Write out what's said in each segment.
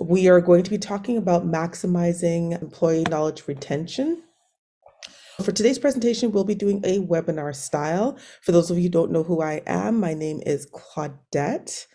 We are going to be talking about maximizing employee knowledge retention. For today's presentation, we'll be doing a webinar style. For those of you who don't know who I am, my name is Claudette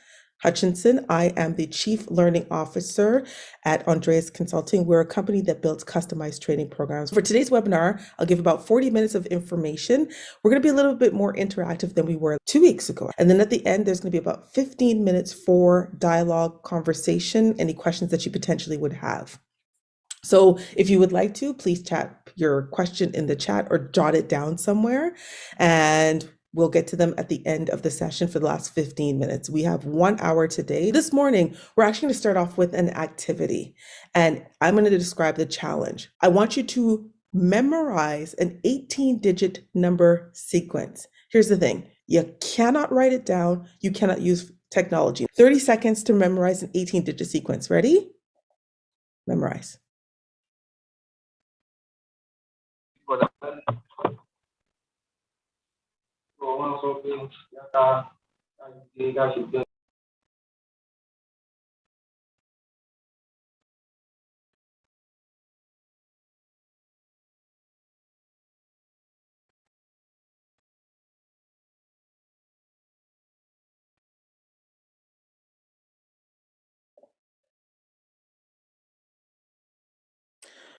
Hutchinson. I am the Chief Learning Officer at Andreas Consulting. We're a company that builds customized training programs. For today's webinar, I'll give about 40 minutes of information. We're going to be a little bit more interactive than we were 2 weeks ago. And then at the end, there's going to be about 15 minutes for dialogue, conversation, any questions that you potentially would have. So if you would like to, please chat your question in the chat or jot it down somewhere, and we'll get to them at the end of the session for the last 15 minutes. We have 1 hour today. This morning, we're actually going to start off with an activity, and I'm going to describe the challenge. I want you to memorize an 18-digit number sequence. Here's the thing. You cannot write it down. You cannot use technology. 30 seconds to memorize an 18-digit sequence. Ready? Memorize.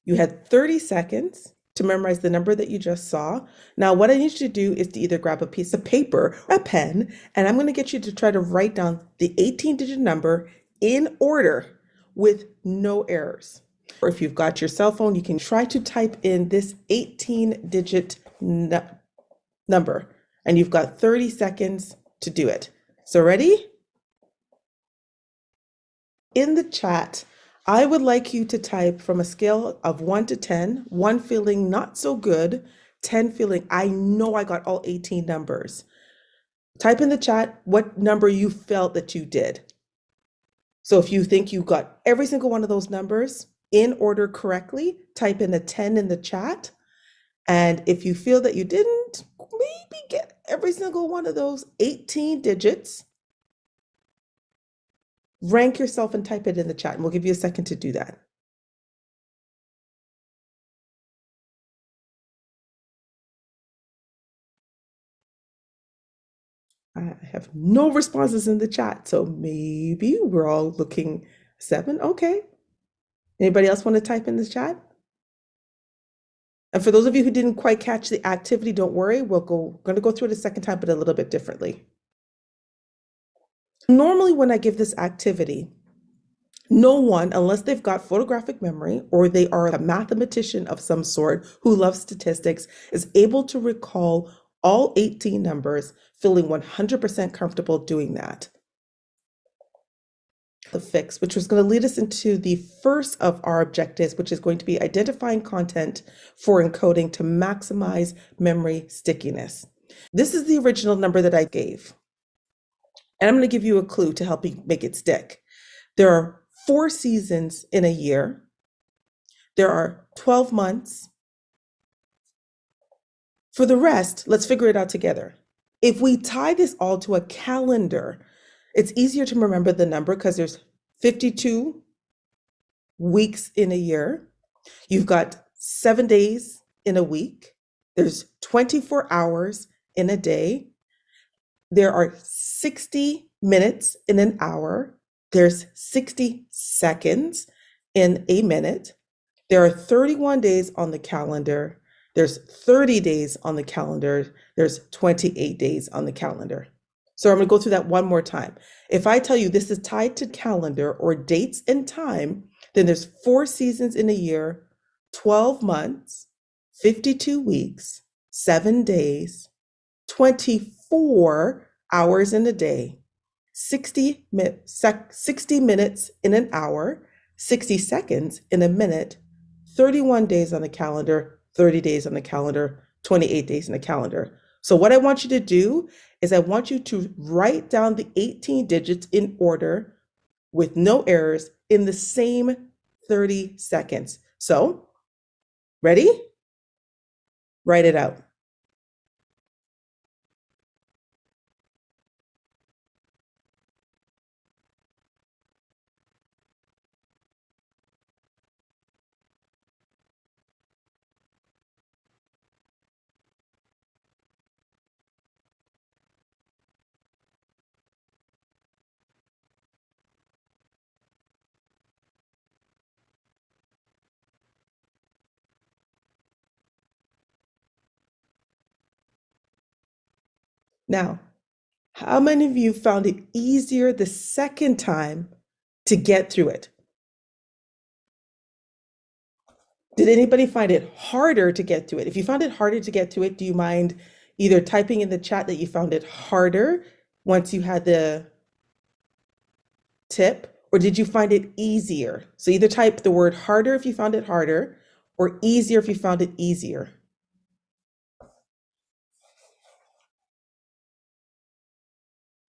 You had 30 seconds to memorize the number that you just saw. Now, what I need you to do is to either grab a piece of paper or a pen, and I'm going to get you to try to write down the 18-digit number in order with no errors. Or if you've got your cell phone, you can try to type in this 18-digit number, and you've got 30 seconds to do it. So ready? In the chat, I would like you to type from a scale of 1 to 10, 1 feeling not so good, 10 feeling, I know I got all 18 numbers. Type in the chat what number you felt that you did. So if you think you got every single one of those numbers in order correctly, type in a 10 in the chat. And if you feel that you didn't, maybe get every single one of those 18 digits, rank yourself and type it in the chat, and we'll give you a second to do that. I have no responses in the chat, so maybe we're all looking 7. Okay. Anybody else want to type in the chat? And for those of you who didn't quite catch the activity, don't worry. We're going to go through it a second time, but a little bit differently. Normally, when I give this activity, no one, unless they've got photographic memory or they are a mathematician of some sort who loves statistics, is able to recall all 18 numbers, feeling 100% comfortable doing that. The fix, which was going to lead us into the first of our objectives, which is going to be identifying content for encoding to maximize memory stickiness. This is the original number that I gave. And I'm going to give you a clue to help you make it stick. There are 4 seasons in a year. There are 12 months. For the rest, let's figure it out together. If we tie this all to a calendar, it's easier to remember the number because there's 52 weeks in a year. You've got 7 days in a week. There's 24 hours in a day. There are 60 minutes in an hour. There's 60 seconds in a minute. There are 31 days on the calendar. There's 30 days on the calendar. There's 28 days on the calendar. So I'm going to go through that one more time. If I tell you this is tied to calendar or dates and time, then there's 4 seasons in a year, 12 months, 52 weeks, 7 days, 24 hours in a day, 60 minutes in an hour, 60 seconds in a minute, 31 days on the calendar, 30 days on the calendar, 28 days on the calendar. So what I want you to do is I want you to write down the 18 digits in order with no errors in the same 30 seconds. So, ready? Write it out. Now, how many of you found it easier the second time to get through it? Did anybody find it harder to get to it? If you found it harder to get to it, do you mind either typing in the chat that you found it harder once you had the tip, or did you find it easier? So either type the word harder if you found it harder, or easier if you found it easier.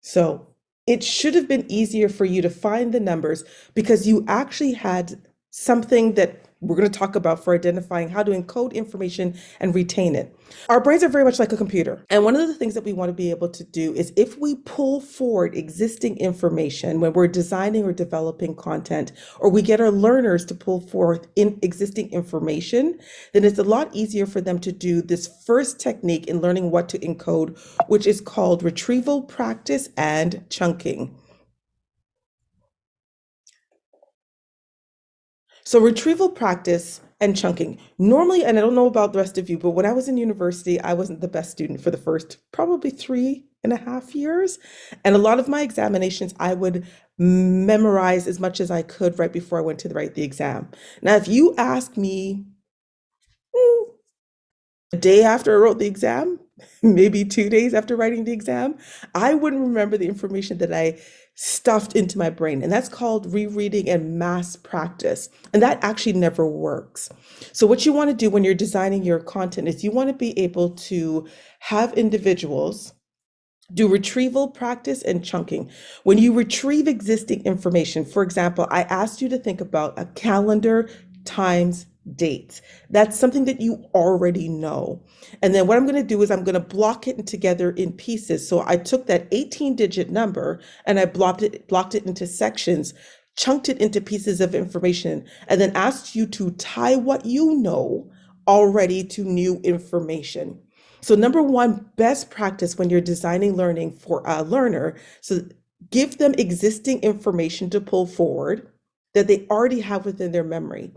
So it should have been easier for you to find the numbers because you actually had something that we're going to talk about for identifying how to encode information and retain it. Our brains are very much like a computer. And one of the things that we want to be able to do is if we pull forward existing information when we're designing or developing content, or we get our learners to pull forth in existing information, then it's a lot easier for them to do this first technique in learning what to encode, which is called retrieval practice and chunking. So retrieval practice and chunking. Normally, and I don't know about the rest of you, but when I was in university, I wasn't the best student for the first probably 3.5 years. And a lot of my examinations, I would memorize as much as I could right before I went to write the exam. Now, if you ask me a day after I wrote the exam, maybe 2 days after writing the exam, I wouldn't remember the information that I stuffed into my brain. And that's called rereading and mass practice. And that actually never works. So, what you want to do when you're designing your content is you want to be able to have individuals do retrieval practice and chunking. When you retrieve existing information, for example, I asked you to think about a calendar times dates. That's something that you already know. And then what I'm going to do is I'm going to block it together in pieces. So I took that 18-digit number and I blocked it into sections, chunked it into pieces of information, and then asked you to tie what you know already to new information. So number one, best practice when you're designing learning for a learner, so give them existing information to pull forward that they already have within their memory.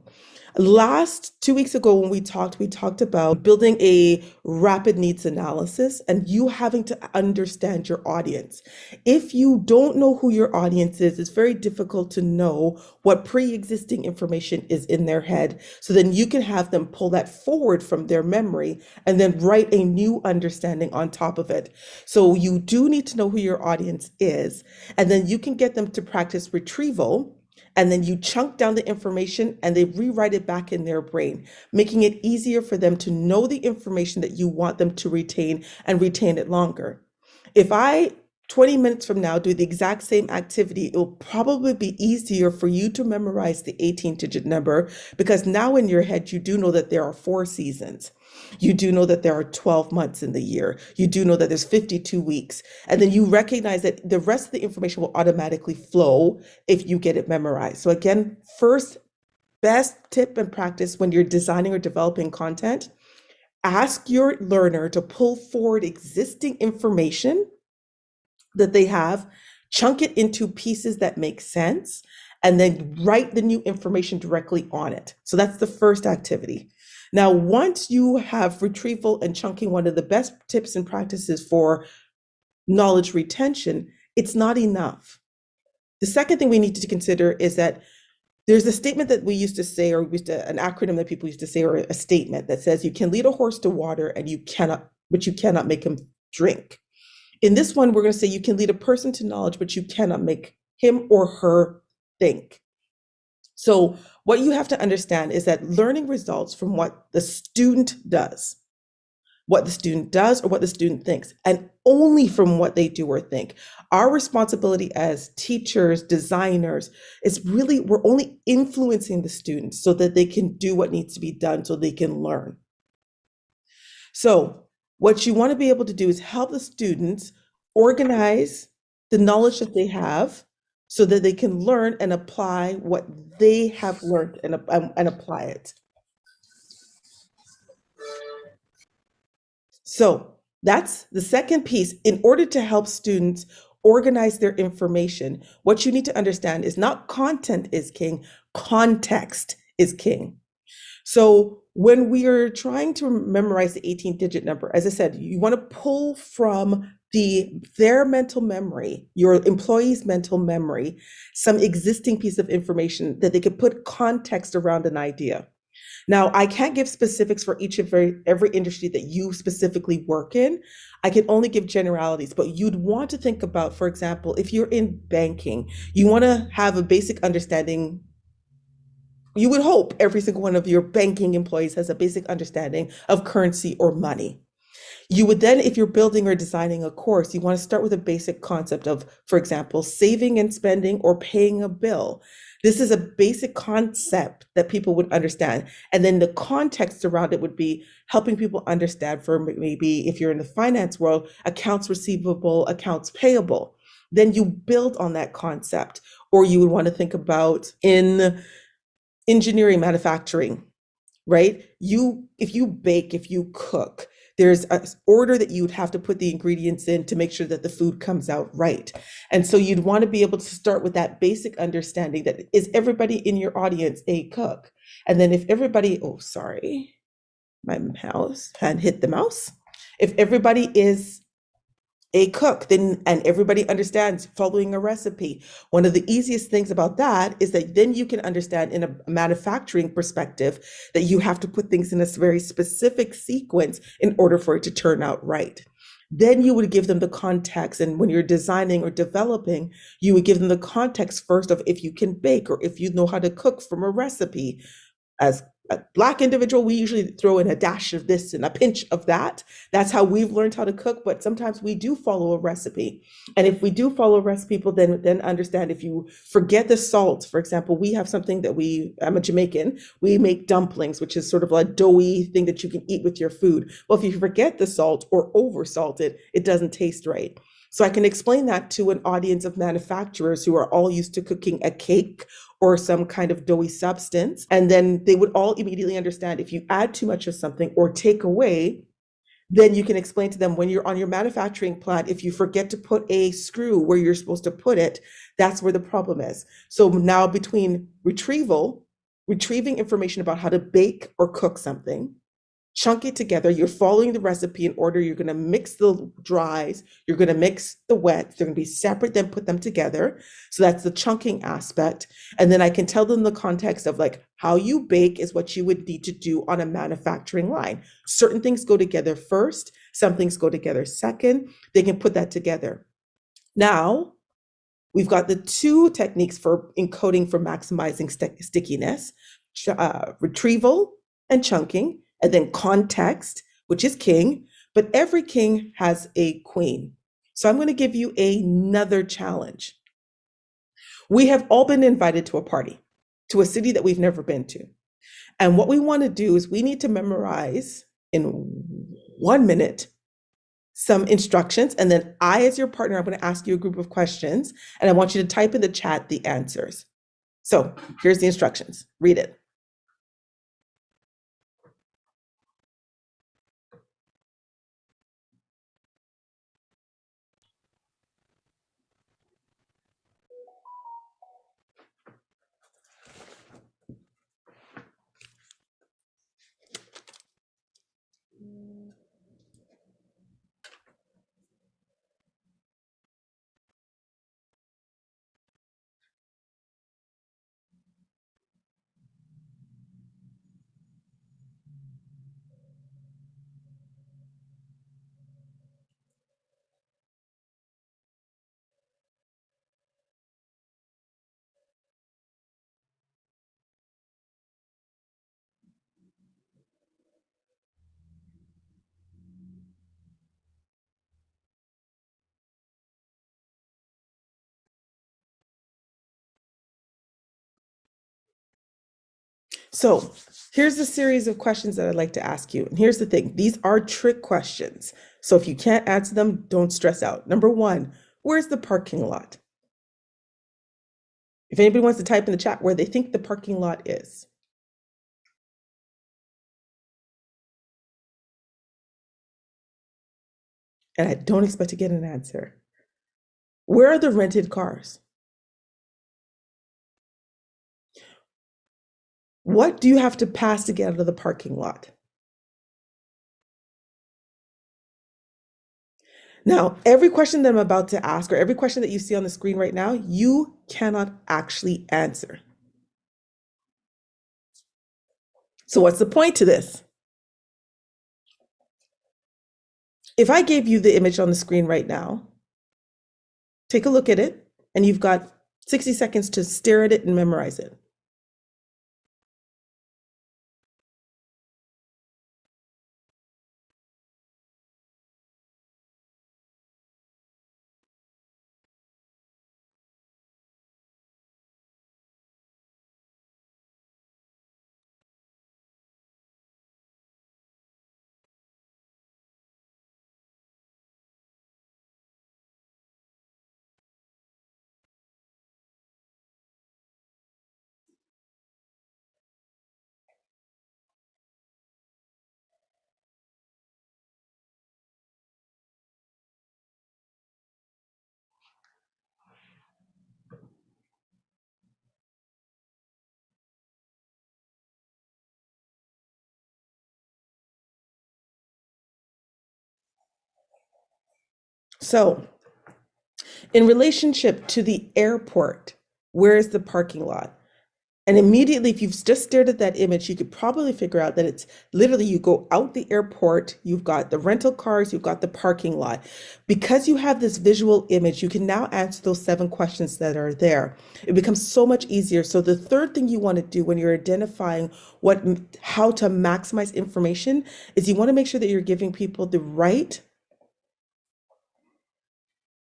Last 2 weeks ago, when we talked about building a rapid needs analysis and you having to understand your audience. If you don't know who your audience is, it's very difficult to know what pre-existing information is in their head. So then you can have them pull that forward from their memory and then write a new understanding on top of it. So you do need to know who your audience is, and then you can get them to practice retrieval, and then you chunk down the information and they rewrite it back in their brain, making it easier for them to know the information that you want them to retain and retain it longer. If I 20 minutes from now do the exact same activity, it will probably be easier for you to memorize the 18-digit number because now in your head you do know that there are 4 seasons. You do know that there are 12 months in the year. You do know that there's 52 weeks. And then you recognize that the rest of the information will automatically flow if you get it memorized. So again, first best tip and practice when you're designing or developing content, ask your learner to pull forward existing information that they have, chunk it into pieces that make sense, and then write the new information directly on it. So that's the first activity. Now, once you have retrieval and chunking, one of the best tips and practices for knowledge retention, it's not enough. The second thing we need to consider is that there's a statement that we used to say, or an acronym that people used to say, or a statement that says you can lead a horse to water and but you cannot make him drink. In this one, we're going to say you can lead a person to knowledge, but you cannot make him or her think. So what you have to understand is that learning results from what the student does, or what the student thinks, and only from what they do or think. Our responsibility as teachers, designers, is really, we're only influencing the students so that they can do what needs to be done so they can learn. So what you want to be able to do is help the students organize the knowledge that they have so that they can learn and apply what they have learned and apply it. So that's the second piece. In order to help students organize their information, what you need to understand is not content is king, context is king. So when we are trying to memorize the 18-digit number, as I said, you want to pull from their mental memory, your employee's mental memory, some existing piece of information that they could put context around an idea. Now, I can't give specifics for each of every industry that you specifically work in. I can only give generalities, but you'd want to think about, for example, if you're in banking, you want to have a basic understanding. You would hope every single one of your banking employees has a basic understanding of currency or money. You would then, if you're building or designing a course, you want to start with a basic concept of, for example, saving and spending or paying a bill. This is a basic concept that people would understand. And then the context around it would be helping people understand, for maybe if you're in the finance world, accounts receivable, accounts payable. Then you build on that concept. Or you would want to think about in engineering, manufacturing, right? If you bake, if you cook, there's an order that you would have to put the ingredients in to make sure that the food comes out right. And so you'd want to be able to start with that basic understanding that is everybody in your audience a cook? And then if everybody, oh, sorry, my mouse had hit the mouse. If everybody is a cook, then and everybody understands following a recipe. One of the easiest things about that is that then you can understand in a manufacturing perspective that you have to put things in a very specific sequence in order for it to turn out right. Then you would give them the context, and when you're designing or developing, you would give them the context first of if you can bake or if you know how to cook from a recipe. As a Black individual, we usually throw in a dash of this and a pinch of that. That's how we've learned how to cook, but sometimes we do follow a recipe. And if we do follow a recipe, people then understand if you forget the salt, for example, we have something that I'm a Jamaican, we make dumplings, which is sort of a doughy thing that you can eat with your food. Well, if you forget the salt or over salt it, it doesn't taste right. So I can explain that to an audience of manufacturers who are all used to cooking a cake or some kind of doughy substance. And then they would all immediately understand if you add too much of something or take away, then you can explain to them when you're on your manufacturing plant, if you forget to put a screw where you're supposed to put it, that's where the problem is. So now between retrieving information about how to bake or cook something, chunk it together. You're following the recipe in order. You're going to mix the dries, you're going to mix the wets. They're going to be separate, then put them together. So that's the chunking aspect. And then I can tell them the context of like how you bake is what you would need to do on a manufacturing line. Certain things go together first, some things go together second. They can put that together. Now, we've got the two techniques for encoding for maximizing stickiness, retrieval and chunking, and then context, which is king, but every king has a queen. So I'm going to give you another challenge. We have all been invited to a party, to a city that we've never been to. And what we want to do is we need to memorize in 1 minute some instructions. And then I, as your partner, I'm going to ask you a group of questions, and I want you to type in the chat the answers. So here's the instructions. Read it. So here's a series of questions that I'd like to ask you. And here's the thing, these are trick questions. So if you can't answer them, don't stress out. Number one, where's the parking lot? If anybody wants to type in the chat where they think the parking lot is. And I don't expect to get an answer. Where are the rented cars? What do you have to pass to get out of the parking lot? Now, every question that I'm about to ask, or every question that you see on the screen right now, you cannot actually answer. So, what's the point to this? If I gave you the image on the screen right now, take a look at it, and you've got 60 seconds to stare at it and memorize it. So, in relationship to the airport, where is the parking lot? And immediately, if you've just stared at that image, you could probably figure out that it's literally you go out the airport, you've got the rental cars, you've got the parking lot. Because you have this visual image, you can now answer those 7 questions that are there. It becomes so much easier. So the third thing you want to do when you're identifying how to maximize information is you want to make sure that you're giving people the right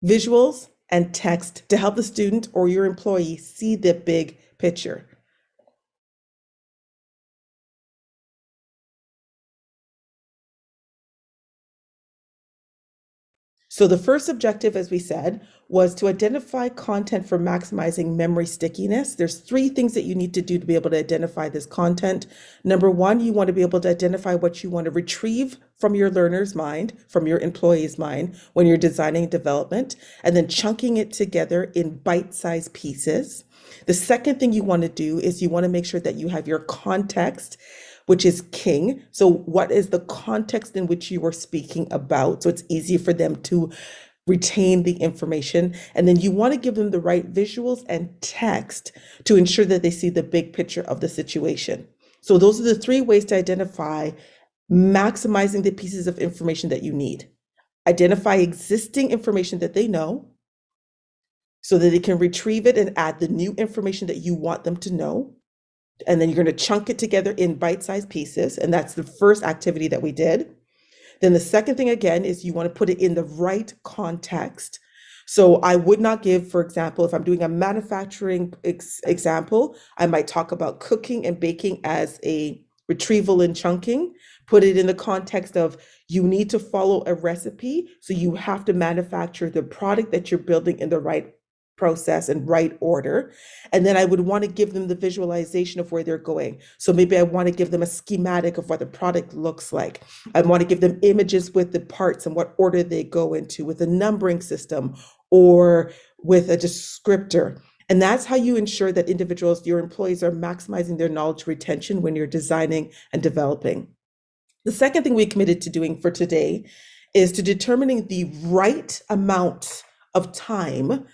visuals and text to help the student or your employee see the big picture. So the first objective, as we said, was to identify content for maximizing memory stickiness. There's 3 things that you need to do to be able to identify this content. Number one, you want to be able to identify what you want to retrieve from your learner's mind, from your employee's mind when you're designing development, and then chunking it together in bite-sized pieces. The second thing you want to do is you want to make sure that you have your context, which is king. So, what is the context in which you are speaking about? So, it's easy for them to retain the information. And then you want to give them the right visuals and text to ensure that they see the big picture of the situation. So, those are the 3 ways to identify maximizing the pieces of information that you need. Identify existing information that they know so that they can retrieve it and add the new information that you want them to know. And then you're going to chunk it together in bite-sized pieces. And that's the first activity that we did. Then the second thing again is you want to put it in the right context. So I would not give, for example, if I'm doing a manufacturing example, I might talk about cooking and baking as a retrieval and chunking. Put it in the context of you need to follow a recipe. So you have to manufacture the product that you're building in the right process and right order. And then I would want to give them the visualization of where they're going. So maybe I want to give them a schematic of what the product looks like. I want to give them images with the parts and what order they go into with a numbering system or with a descriptor. And that's how you ensure that individuals, your employees, are maximizing their knowledge retention when you're designing and developing. The second thing we committed to doing for today is to determining the right amount of time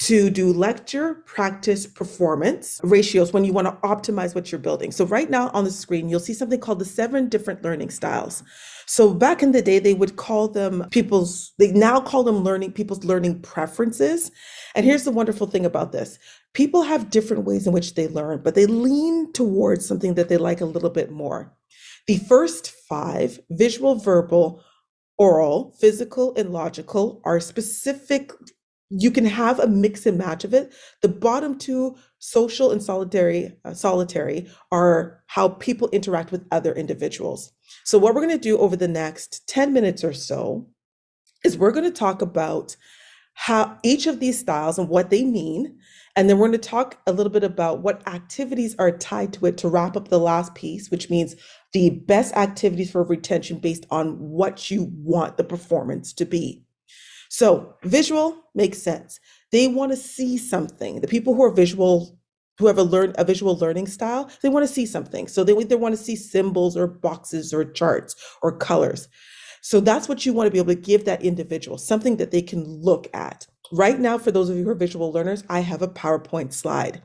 to do lecture, practice, performance ratios when you want to optimize what you're building. So right now on the screen, you'll see something called the 7 different learning styles. So back in the day, they would call them they now call them people's learning preferences. And here's the wonderful thing about this. People have different ways in which they learn, but they lean towards something that they like a little bit more. The first 5, visual, verbal, oral, physical, and logical, are specific. You can have a mix and match of it. The bottom 2, social and solitary, are how people interact with other individuals. So what we're going to do over the next 10 minutes or so is we're going to talk about how each of these styles and what they mean. And then we're going to talk a little bit about what activities are tied to it to wrap up the last piece, which means the best activities for retention based on what you want the performance to be. So visual makes sense. They want to see something. The people who are visual, who have a visual learning style, they want to see something. So they either want to see symbols or boxes or charts or colors. So that's what you want to be able to give that individual, something that they can look at. Right now, for those of you who are visual learners, I have a PowerPoint slide.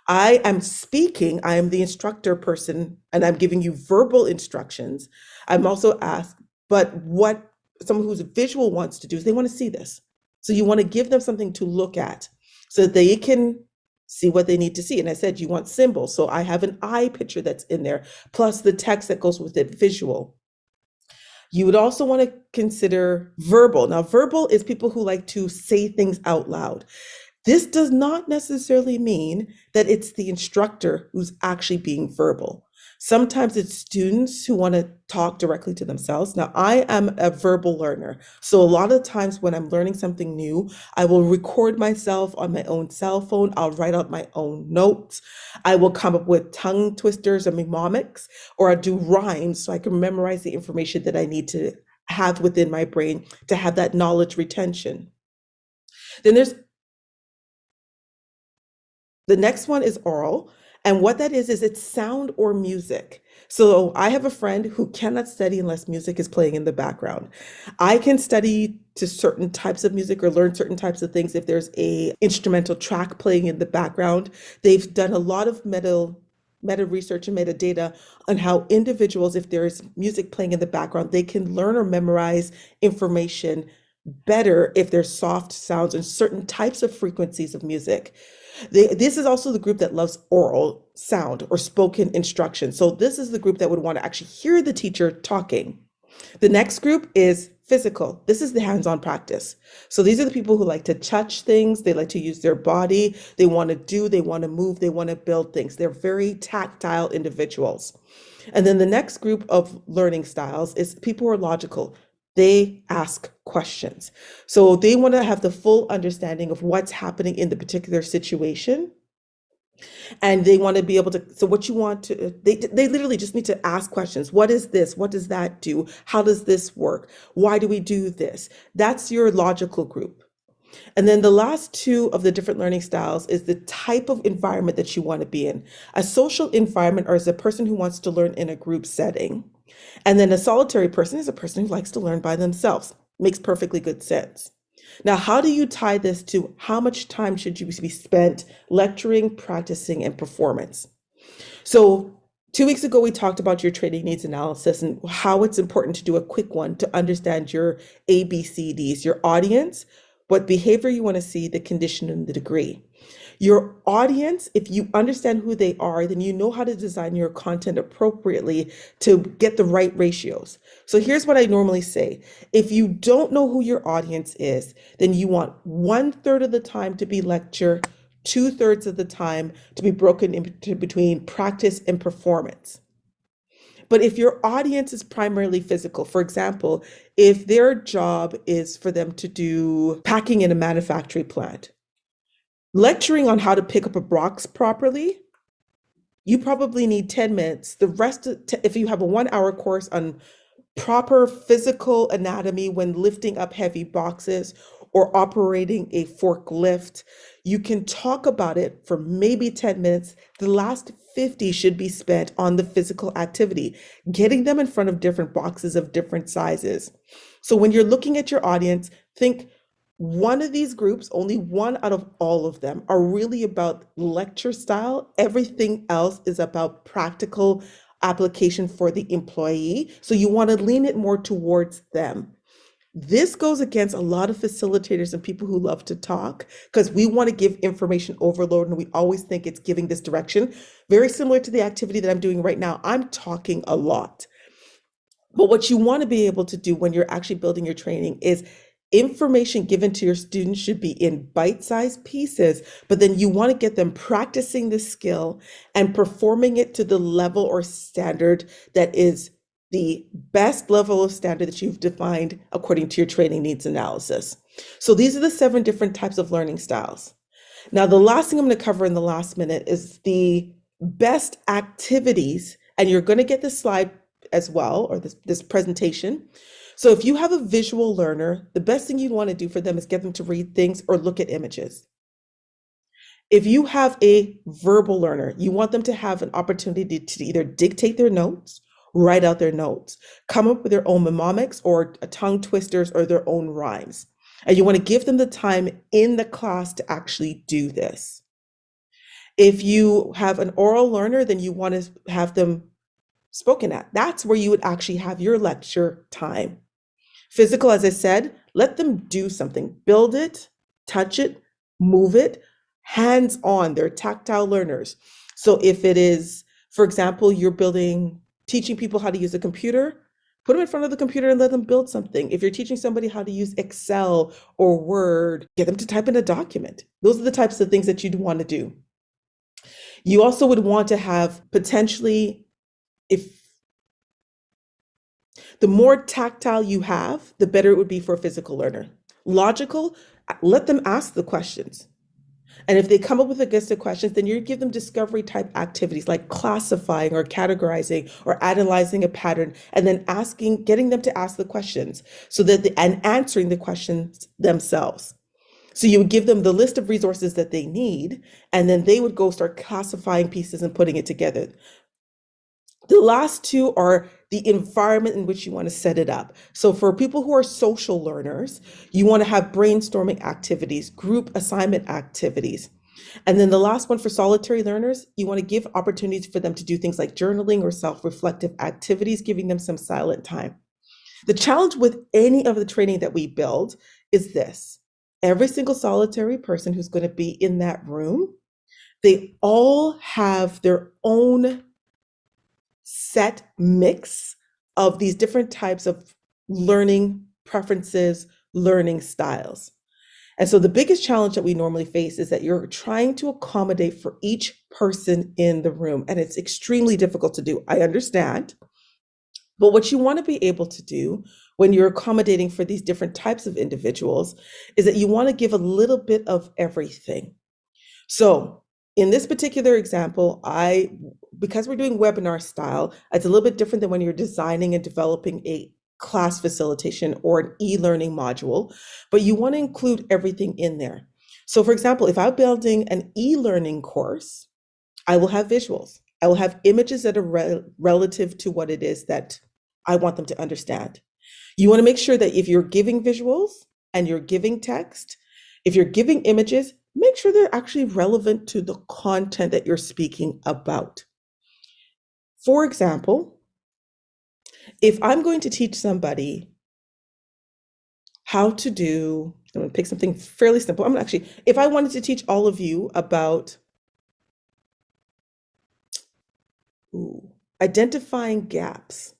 I am speaking, I am the instructor person, and I'm giving you verbal instructions. I'm also asked, but what someone who's visual wants to do is they want to see this. So you want to give them something to look at so that they can see what they need to see. And I said, you want symbols. So I have an eye picture that's in there, plus the text that goes with it, visual. You would also want to consider verbal. Now, verbal is people who like to say things out loud. This does not necessarily mean that it's the instructor who's actually being verbal. Sometimes it's students who want to talk directly to themselves. Now, I am a verbal learner. So, a lot of times when I'm learning something new, I will record myself on my own cell phone. I'll write out my own notes. I will come up with tongue twisters or mnemonics, or I do rhymes so I can memorize the information that I need to have within my brain to have that knowledge retention. Then there's The next one is oral. And what that is it's sound or music. So I have a friend who cannot study unless music is playing in the background. I can study to certain types of music or learn certain types of things if there's a instrumental track playing in the background. They've done a lot of meta research and metadata on how individuals, if there's music playing in the background, they can learn or memorize information better if there's soft sounds and certain types of frequencies of music. This is also the group that loves oral sound or spoken instruction. So this is the group that would want to actually hear the teacher talking. The next group is physical. This is the hands-on practice. So these are the people who like to touch things, they like to use their body, they want to do, they want to move, they want to build things. They're very tactile individuals. And then the next group of learning styles is people who are logical. They ask questions. So they want to have the full understanding of what's happening in the particular situation. And they want to be able to, so what you want to, they literally just need to ask questions. What is this? What does that do? How does this work? Why do we do this? That's your logical group. And then the last two of the different learning styles is the type of environment that you want to be in. A social environment or is a person who wants to learn in a group setting. And then a solitary person is a person who likes to learn by themselves. Makes perfectly good sense. Now, how do you tie this to how much time should you be spent lecturing, practicing, and performance? So 2 weeks ago, we talked about your training needs analysis and how it's important to do a quick one to understand your ABCDs, your audience, what behavior you want to see, the condition, and the degree. Your audience, if you understand who they are, then you know how to design your content appropriately to get the right ratios. So here's what I normally say. If you don't know who your audience is, then you want 1/3 of the time to be lecture, 2/3 of the time to be broken into between practice and performance. But if your audience is primarily physical, for example, if their job is for them to do packing in a manufacturing plant, lecturing on how to pick up a box properly, you probably need 10 minutes. The rest, if you have a 1 hour course on proper physical anatomy when lifting up heavy boxes or operating a forklift, you can talk about it for maybe 10 minutes. The last 50 should be spent on the physical activity, getting them in front of different boxes of different sizes. So when you're looking at your audience, think one of these groups, only one out of all of them, are really about lecture style. Everything else is about practical application for the employee. So you want to lean it more towards them. This goes against a lot of facilitators and people who love to talk because we want to give information overload and we always think it's giving this direction. Very similar to the activity that I'm doing right now. I'm talking a lot. But what you want to be able to do when you're actually building your training is information given to your students should be in bite-sized pieces, but then you want to get them practicing the skill and performing it to the level or standard that is the best level of standard that you've defined according to your training needs analysis. So these are the 7 different types of learning styles. Now, the last thing I'm going to cover in the last minute is the best activities, and you're going to get this slide as well, or this presentation. So if you have a visual learner, the best thing you'd want to do for them is get them to read things or look at images. If you have a verbal learner, you want them to have an opportunity to either dictate their notes write out their notes, come up with their own mnemonics or tongue twisters or their own rhymes. And you want to give them the time in the class to actually do this. If you have an oral learner, then you want to have them spoken at. That's where you would actually have your lecture time. Physical, as I said, let them do something, build it, touch it, move it, hands on. They're tactile learners. So if it is, for example, you're teaching people how to use a computer, put them in front of the computer and let them build something. If you're teaching somebody how to use Excel or Word, get them to type in a document. Those are the types of things that you'd want to do. You also would want to have potentially, if the more tactile you have, the better it would be for a physical learner. Logical, let them ask the questions. And if they come up with a list of questions, then you give them discovery type activities like classifying or categorizing or analyzing a pattern, and then getting them to ask the questions and answering the questions themselves. So you would give them the list of resources that they need, and then they would go start classifying pieces and putting it together. The last two are the environment in which you want to set it up. So for people who are social learners, you want to have brainstorming activities, group assignment activities. And then the last one for solitary learners, you want to give opportunities for them to do things like journaling or self-reflective activities, giving them some silent time. The challenge with any of the training that we build is this. Every single solitary person who's going to be in that room, they all have their own set mix of these different types of learning preferences, learning styles. And so the biggest challenge that we normally face is that you're trying to accommodate for each person in the room. And it's extremely difficult to do. I understand. But what you want to be able to do when you're accommodating for these different types of individuals is that you want to give a little bit of everything. So in this particular example, because we're doing webinar style, it's a little bit different than when you're designing and developing a class facilitation or an e-learning module, but you want to include everything in there. So for example, if I'm building an e-learning course, I will have visuals. I will have images that are relative to what it is that I want them to understand. You want to make sure that if you're giving visuals and you're giving text, if you're giving images, make sure they're actually relevant to the content that you're speaking about. For example, if I'm going to teach somebody how to I'm going to pick something fairly simple. If I wanted to teach all of you about identifying gaps,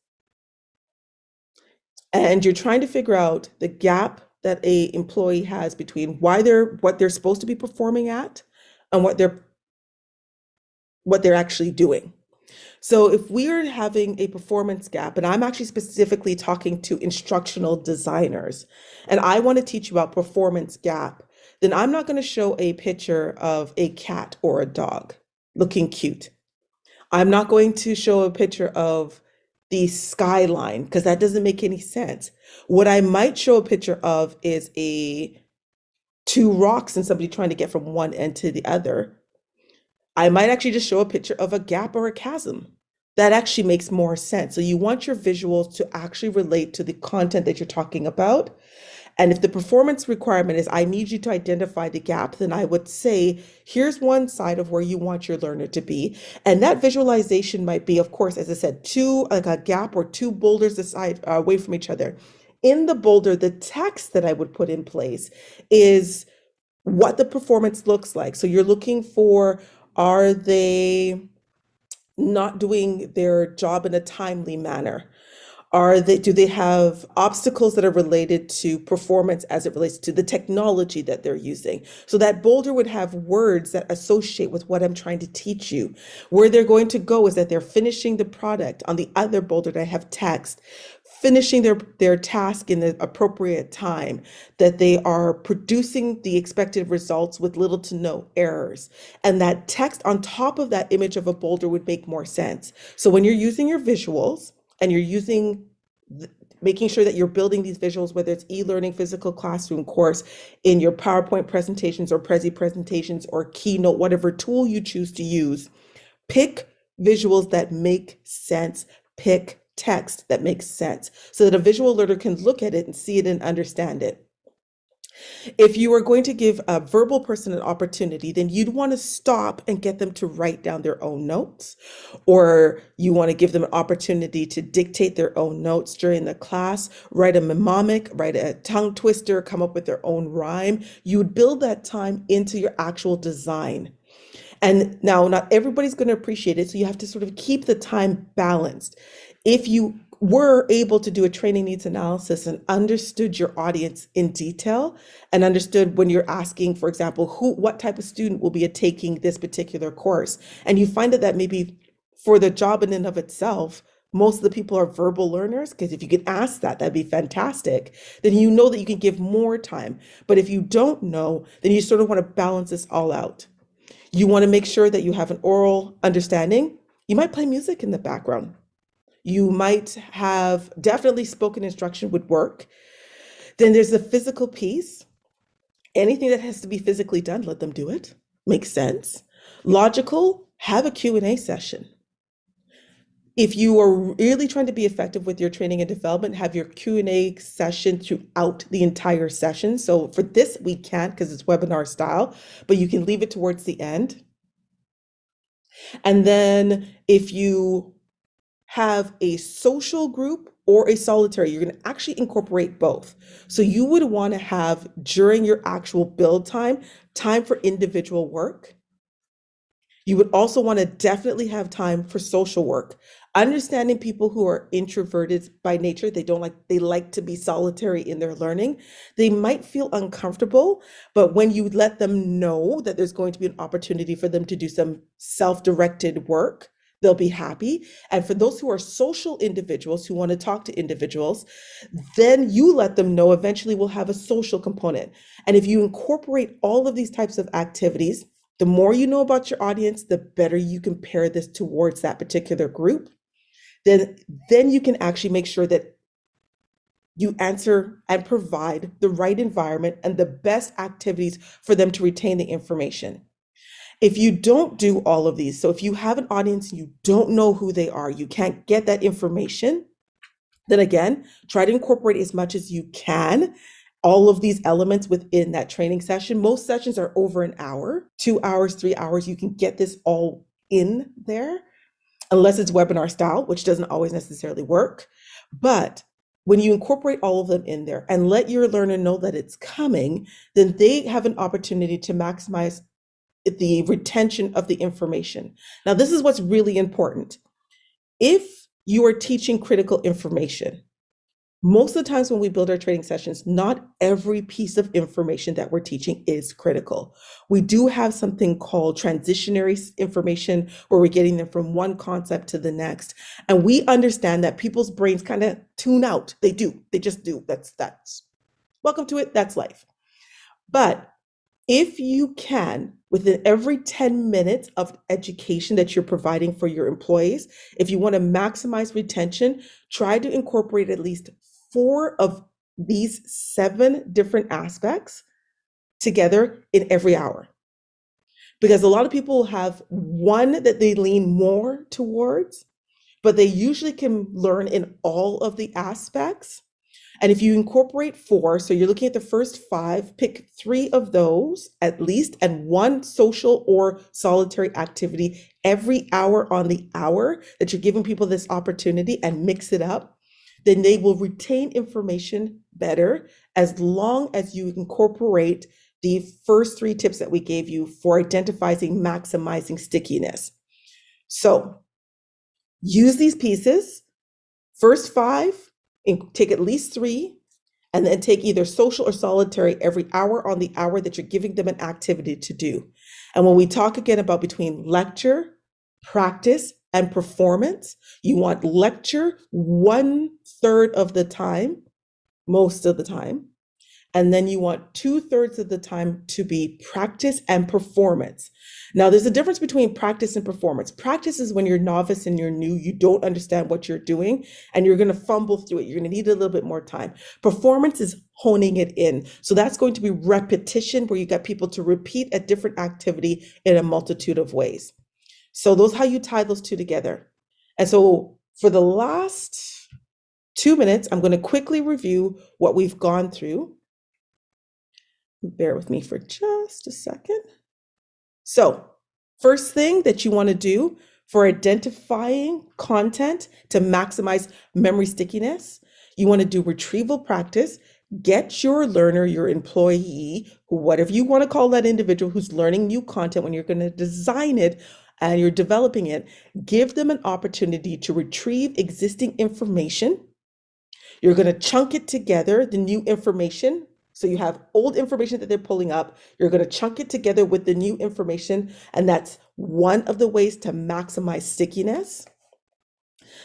and you're trying to figure out the gap that a employee has between what they're supposed to be performing at and what they're actually doing. So if we're having a performance gap, and I'm actually specifically talking to instructional designers, and I want to teach you about performance gap, then I'm not going to show a picture of a cat or a dog looking cute. I'm not going to show a picture of the skyline because that doesn't make any sense. What I might show a picture of is two rocks and somebody trying to get from one end to the other. I might actually just show a picture of a gap or a chasm. That actually makes more sense. So you want your visuals to actually relate to the content that you're talking about. And if the performance requirement is, I need you to identify the gap, then I would say, here's one side of where you want your learner to be. And that visualization might be, of course, as I said, like a gap or two boulders aside, away from each other. In the boulder, the text that I would put in place is what the performance looks like. So you're looking for, are they not doing their job in a timely manner? Do they have obstacles that are related to performance as it relates to the technology that they're using? So that boulder would have words that associate with what I'm trying to teach you. Where they're going to go is that they're finishing the product. On the other boulder, I have text, finishing their task in the appropriate time, that they are producing the expected results with little to no errors. And that text on top of that image of a boulder would make more sense. So when you're using your visuals, and you're making sure that you're building these visuals, whether it's e-learning, physical classroom course, in your PowerPoint presentations or Prezi presentations or Keynote, whatever tool you choose to use, pick visuals that make sense, pick text that makes sense so that a visual learner can look at it and see it and understand it. If you are going to give a verbal person an opportunity, then you'd want to stop and get them to write down their own notes, or you want to give them an opportunity to dictate their own notes during the class, write a mnemonic, write a tongue twister, come up with their own rhyme. You would build that time into your actual design. And now, not everybody's going to appreciate it, so you have to sort of keep the time balanced. If you were able to do a training needs analysis and understood your audience in detail and understood when you're asking, for example, what type of student will be taking this particular course, and you find that maybe for the job in and of itself, most of the people are verbal learners, because if you can ask that, that'd be fantastic. Then you know that you can give more time. But if you don't know, then you sort of want to balance this all out. You want to make sure that you have an oral understanding. You might play music in the background. You might have definitely spoken instruction would work. Then there's the physical piece. Anything that has to be physically done, let them do it. Makes sense. Logical, have a Q&A session. If you are really trying to be effective with your training and development, have your Q&A session throughout the entire session. So for this, we can't because it's webinar style, but you can leave it towards the end. And then if you have a social group or a solitary, you're going to actually incorporate both. So you would want to have, during your actual build time for individual work. You would also want to definitely have time for social work. Understanding people who are introverted by nature, they like to be solitary in their learning. They might feel uncomfortable, but when you let them know that there's going to be an opportunity for them to do some self-directed work, they'll be happy. And for those who are social individuals who want to talk to individuals, then you let them know eventually we'll have a social component. And if you incorporate all of these types of activities, the more you know about your audience, the better you can pair this towards that particular group. Then you can actually make sure that you answer and provide the right environment and the best activities for them to retain the information. If you don't do all of these, so if you have an audience and you don't know who they are, you can't get that information, then again, try to incorporate as much as you can all of these elements within that training session. Most sessions are over an hour, 2 hours, 3 hours. You can get this all in there, unless it's webinar style, which doesn't always necessarily work. But when you incorporate all of them in there and let your learner know that it's coming, then they have an opportunity to maximize the retention of the information. Now, this is what's really important. If you are teaching critical information, most of the times when we build our training sessions, not every piece of information that we're teaching is critical. We do have something called transitionary information where we're getting them from one concept to the next. And we understand that people's brains kind of tune out. They do. They just do. That's welcome to it. That's life. But if you can, within every 10 minutes of education that you're providing for your employees, if you want to maximize retention, try to incorporate at least 4 of these 7 different aspects together in every hour. Because a lot of people have one that they lean more towards, but they usually can learn in all of the aspects. And if you incorporate 4, so you're looking at the first 5, pick 3 of those at least, and 1 social or solitary activity every hour on the hour that you're giving people this opportunity, and mix it up, then they will retain information better as long as you incorporate the first 3 tips that we gave you for identifying, maximizing stickiness. So use these pieces, first 5, and take at least 3, and then take either social or solitary every hour on the hour that you're giving them an activity to do. And when we talk again about between lecture, practice, and performance, you want lecture 1/3 of the time, most of the time. And then you want 2/3 of the time to be practice and performance. Now, there's a difference between practice and performance. Practice is when you're novice and you're new, you don't understand what you're doing, and you're going to fumble through it. You're going to need a little bit more time. Performance is honing it in. So that's going to be repetition, where you got people to repeat a different activity in a multitude of ways. So those how you tie those two together. And so For the last 2 minutes, I'm going to quickly review what we've gone through. Bear with me for just a second. So, first thing that you want to do for identifying content to maximize memory stickiness, you want to do retrieval practice. Get your learner, your employee, whatever you want to call that individual who's learning new content when you're going to design it and you're developing it, give them an opportunity to retrieve existing information. You're going to chunk it together, the new information. So you have old information that they're pulling up. You're going to chunk it together with the new information. And that's one of the ways to maximize stickiness.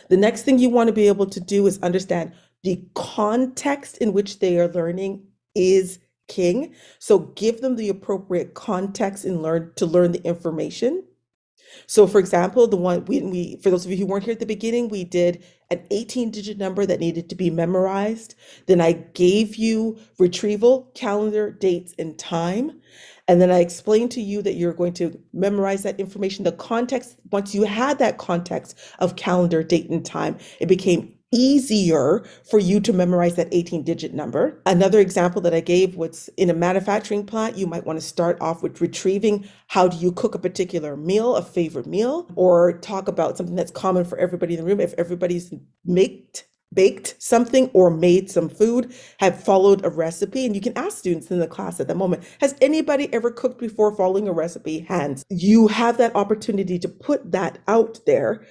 The next thing you want to be able to do is understand the context in which they are learning is king. So give them the appropriate context and to learn the information. So for example, the one for those of you who weren't here at the beginning, we did an 18-digit number that needed to be memorized. Then I gave you retrieval, calendar, dates, and time. And then I explained to you that you're going to memorize that information. The context, once you had that context of calendar, date, and time, it became easier for you to memorize that 18-digit number. Another example that I gave was in a manufacturing plant, you might want to start off with retrieving how do you cook a particular meal, a favorite meal, or talk about something that's common for everybody in the room. If everybody's baked something or made some food, have followed a recipe, and you can ask students in the class at that moment, has anybody ever cooked before following a recipe? Hands. You have that opportunity to put that out there,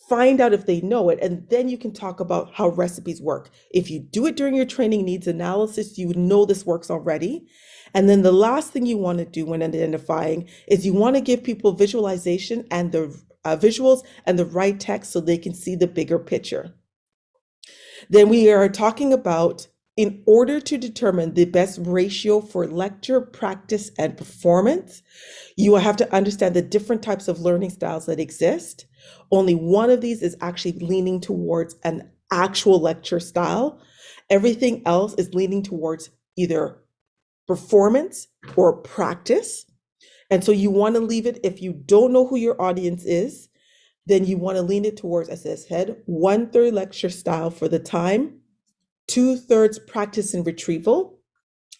find out if they know it, and then you can talk about how recipes work. If you do it during your training needs analysis, you know this works already. And then the last thing you want to do when identifying is you want to give people visualization and the visuals and the right text so they can see the bigger picture. Then we are talking about, in order to determine the best ratio for lecture, practice, and performance, you will have to understand the different types of learning styles that exist. Only one of these is actually leaning towards an actual lecture style. Everything else is leaning towards either performance or practice. And so you want to leave it, if you don't know who your audience is, then you want to lean it towards, as I said, 1/3 lecture style for the time, 2/3 practice and retrieval,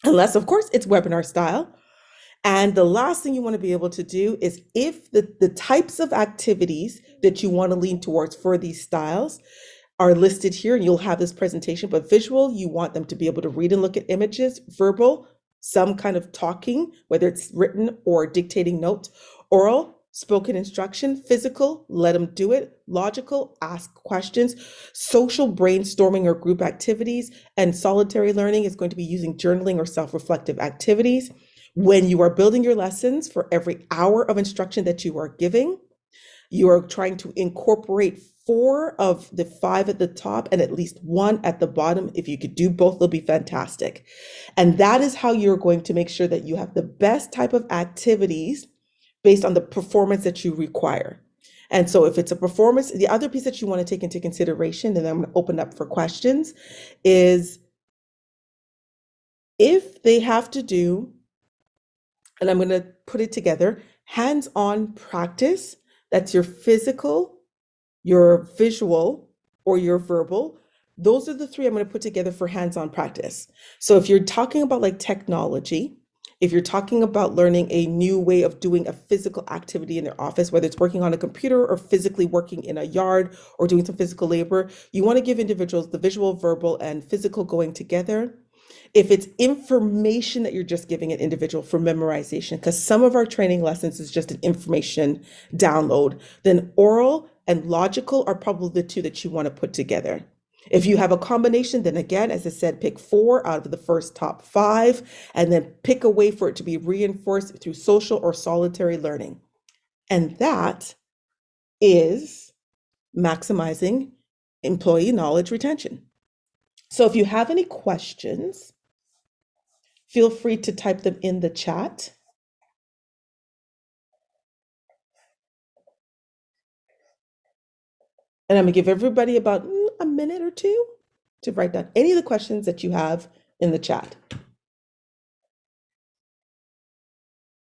unless, of course, it's webinar style. And the last thing you want to be able to do is, if the types of activities that you want to lean towards for these styles are listed here, and you'll have this presentation, but visual, you want them to be able to read and look at images, verbal, some kind of talking, whether it's written or dictating notes, oral, spoken instruction, physical, let them do it, logical, ask questions, social, brainstorming or group activities, and solitary learning is going to be using journaling or self-reflective activities. When you are building your lessons, for every hour of instruction that you are giving, you are trying to incorporate 4 of the 5 at the top and at least 1 at the bottom. If you could do both, they'll be fantastic. And that is how you're going to make sure that you have the best type of activities based on the performance that you require. And so if it's a performance, the other piece that you want to take into consideration, and I'm going to open up for questions, is if they have to do, and I'm going to put it together, hands-on practice, that's your physical, your visual, or your verbal. Those are the 3 I'm going to put together for hands-on practice. So if you're talking about like technology, if you're talking about learning a new way of doing a physical activity in their office, whether it's working on a computer or physically working in a yard or doing some physical labor, you want to give individuals the visual, verbal, and physical going together. If it's information that you're just giving an individual for memorization, because some of our training lessons is just an information download, then oral and logical are probably the 2 that you want to put together. If you have a combination, then again, as I said, pick 4 out of the first top 5, and then pick a way for it to be reinforced through social or solitary learning. And that is maximizing employee knowledge retention. So if you have any questions, feel free to type them in the chat. And I'm going to give everybody about a minute or 2 to write down any of the questions that you have in the chat.